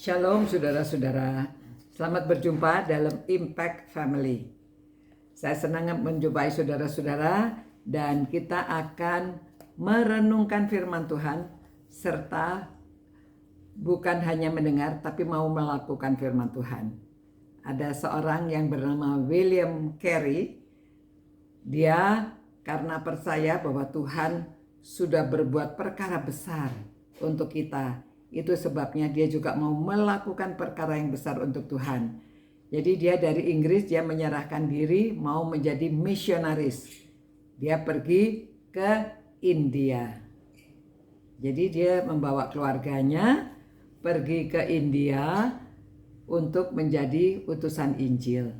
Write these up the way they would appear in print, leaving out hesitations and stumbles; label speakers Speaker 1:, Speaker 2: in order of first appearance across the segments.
Speaker 1: Shalom saudara-saudara, selamat berjumpa dalam Impact Family. Saya senang menjumpai saudara-saudara dan kita akan merenungkan firman Tuhan serta bukan hanya mendengar tapi mau melakukan firman Tuhan. Ada seorang yang bernama William Carey. Dia karena percaya bahwa Tuhan sudah berbuat perkara besar untuk kita. Itu sebabnya dia juga mau melakukan perkara yang besar untuk Tuhan. Jadi dia dari Inggris, dia menyerahkan diri mau menjadi misionaris. Dia pergi ke India. Jadi dia membawa keluarganya pergi ke India untuk menjadi utusan Injil.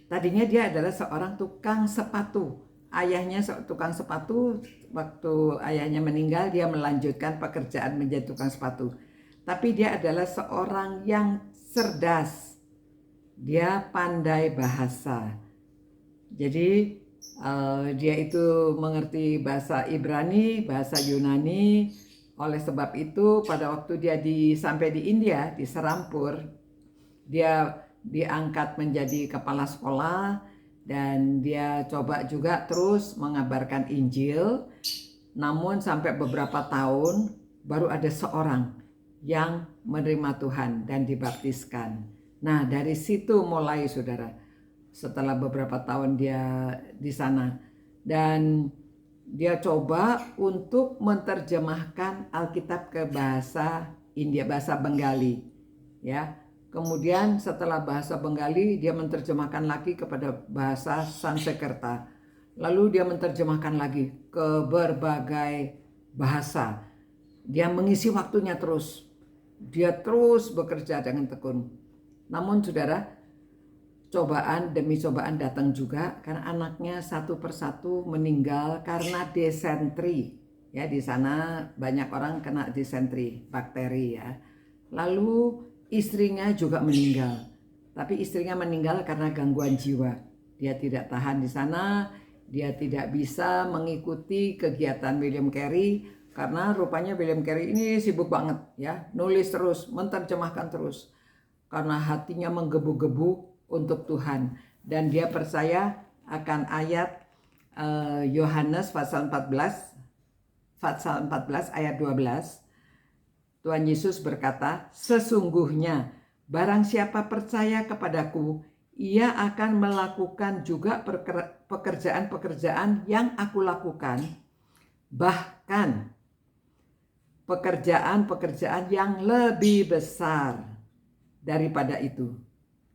Speaker 1: Tadinya dia adalah seorang tukang sepatu. Ayahnya tukang sepatu, waktu ayahnya meninggal dia melanjutkan pekerjaan menjadi tukang sepatu. Tapi dia adalah seorang yang cerdas. Dia pandai bahasa. Jadi dia itu mengerti bahasa Ibrani, bahasa Yunani. Oleh sebab itu pada waktu dia sampai di India, di Serampur, dia diangkat menjadi kepala sekolah. Dan dia coba juga terus mengabarkan Injil. Namun sampai beberapa tahun baru ada seorang yang menerima Tuhan dan dibaptiskan. Nah dari situ mulai saudara. Setelah beberapa tahun dia di sana. Dan dia coba untuk menerjemahkan Alkitab ke bahasa India, bahasa Bengali. Ya. Kemudian setelah bahasa Bengali dia menerjemahkan lagi kepada bahasa Sanskerta. Lalu dia menerjemahkan lagi ke berbagai bahasa. Dia mengisi waktunya terus. Dia terus bekerja dengan tekun. Namun saudara, cobaan demi cobaan datang juga karena anaknya satu persatu meninggal karena disentri. Ya, di sana banyak orang kena disentri, bakteri ya. Lalu istrinya juga meninggal, tapi istrinya meninggal karena gangguan jiwa. Dia tidak tahan di sana, dia tidak bisa mengikuti kegiatan William Carey karena rupanya William Carey ini sibuk banget ya, nulis terus, menerjemahkan terus karena hatinya menggebu-gebu untuk Tuhan dan dia percaya akan ayat Yohanes pasal 14 ayat 12. Tuhan Yesus berkata, sesungguhnya barang siapa percaya kepadaku, ia akan melakukan juga pekerjaan-pekerjaan yang aku lakukan, bahkan pekerjaan-pekerjaan yang lebih besar daripada itu.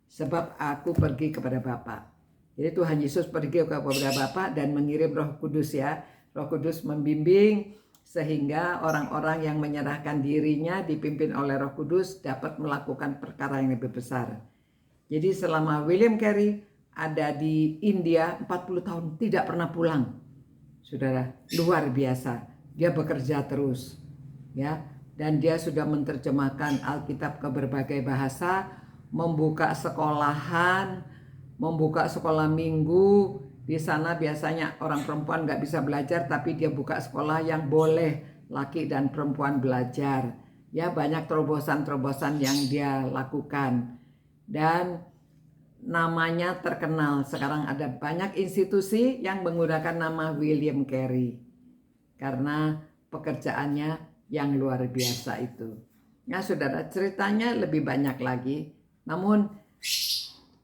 Speaker 1: Sebab aku pergi kepada Bapa. Jadi Tuhan Yesus pergi kepada Bapa dan mengirim Roh Kudus ya. Roh Kudus membimbing sehingga orang-orang yang menyerahkan dirinya dipimpin oleh Roh Kudus dapat melakukan perkara yang lebih besar. Jadi selama William Carey ada di India 40 tahun tidak pernah pulang. Saudara, luar biasa. Dia bekerja terus. Ya, dan dia sudah menerjemahkan Alkitab ke berbagai bahasa, membuka sekolahan, membuka sekolah minggu. Di sana biasanya orang perempuan nggak bisa belajar, tapi dia buka sekolah yang boleh laki dan perempuan belajar. Ya banyak terobosan-terobosan yang dia lakukan. Dan namanya terkenal. Sekarang ada banyak institusi yang menggunakan nama William Carey. Karena pekerjaannya yang luar biasa itu. Nah saudara, ceritanya lebih banyak lagi. Namun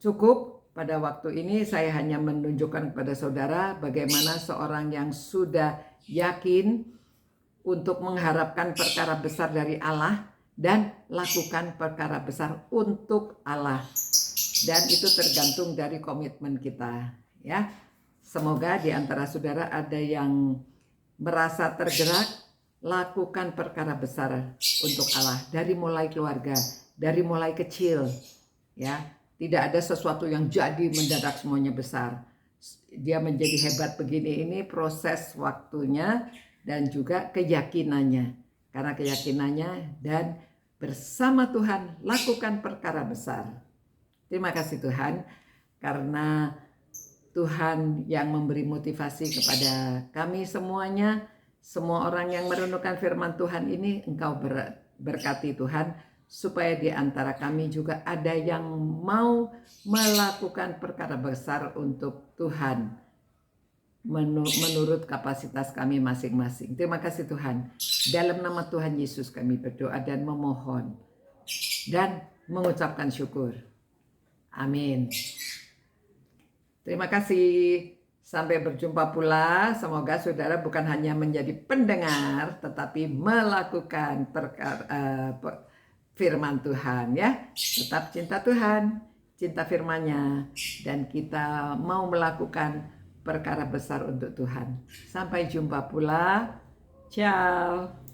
Speaker 1: cukup. Pada waktu ini saya hanya menunjukkan kepada saudara bagaimana seorang yang sudah yakin untuk mengharapkan perkara besar dari Allah dan lakukan perkara besar untuk Allah. Dan itu tergantung dari komitmen kita ya. Semoga di antara saudara ada yang merasa tergerak lakukan perkara besar untuk Allah dari mulai keluarga, dari mulai kecil ya. Tidak ada sesuatu yang jadi mendadak semuanya besar. Dia menjadi hebat begini ini proses waktunya dan juga keyakinannya. Karena keyakinannya dan bersama Tuhan lakukan perkara besar. Terima kasih Tuhan karena Tuhan yang memberi motivasi kepada kami semuanya. Semua orang yang merenungkan firman Tuhan ini Engkau berkati Tuhan. supaya di antara kami juga ada yang mau melakukan perkara besar untuk Tuhan menurut kapasitas kami masing-masing. Terima kasih Tuhan. Dalam nama Tuhan Yesus kami berdoa dan memohon dan mengucapkan syukur. Amin. Terima kasih. Sampai berjumpa pula. Semoga saudara bukan hanya menjadi pendengar, tetapi melakukan firman Tuhan ya. Tetap cinta Tuhan, cinta firman-Nya, dan kita mau melakukan perkara besar untuk Tuhan. Sampai jumpa pula. Ciao.